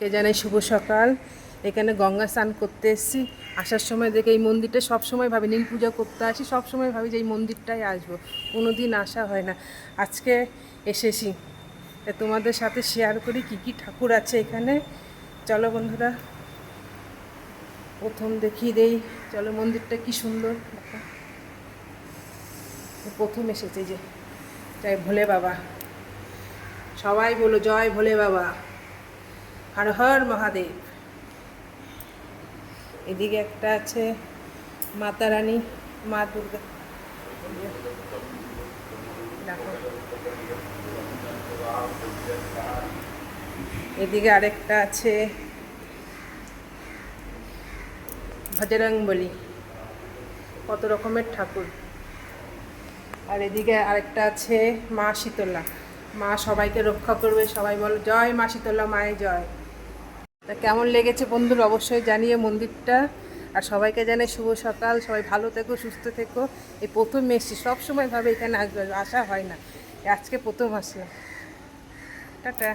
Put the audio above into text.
কে জানাই শুভ সকাল। এখানে গঙ্গা স্নান করতে এসেছি। আসার সময় দেখে এই মন্দিরটা সব সময় ভাবি, নীল পূজা করতে আসি, সব সময় ভাবি যে এই মন্দিরটাই আসবো, কোনো দিন আসা হয় না। আজকে এসেছি, তোমাদের সাথে শেয়ার করি কি কি ঠাকুর আছে এখানে। চলো বন্ধুরা, প্রথম দেখিয়ে দেই। চলো, মন্দিরটা কি সুন্দর। প্রথম এসেছে যে জয় ভোলে বাবা, সবাই বলো জয় ভোলে বাবা, হর হর মহাদেব। এদিকে একটা আছে মাতা রানী, মা দুর্গা। দেখো, এদিকে আরেকটা আছে বজরংবলী। কত রকমের ঠাকুর। আর এদিকে আরেকটা আছে মা শীতলা, মা সবাইকে রক্ষা করবে। সবাই বলো জয় মা শীতলা, মায়ের জয়। তা কেমন লেগেছে বন্ধুরা অবশ্যই জানিয়ে মন্দিরটা। আর সবাইকে জানাই শুভ সকাল। সবাই ভালো থেকো, সুস্থ থেকো। এই প্রথম এসছি, সবসময় ভাবে এখানে আসবে, আসা হয় না, আজকে প্রথম আসলাম। টাটা।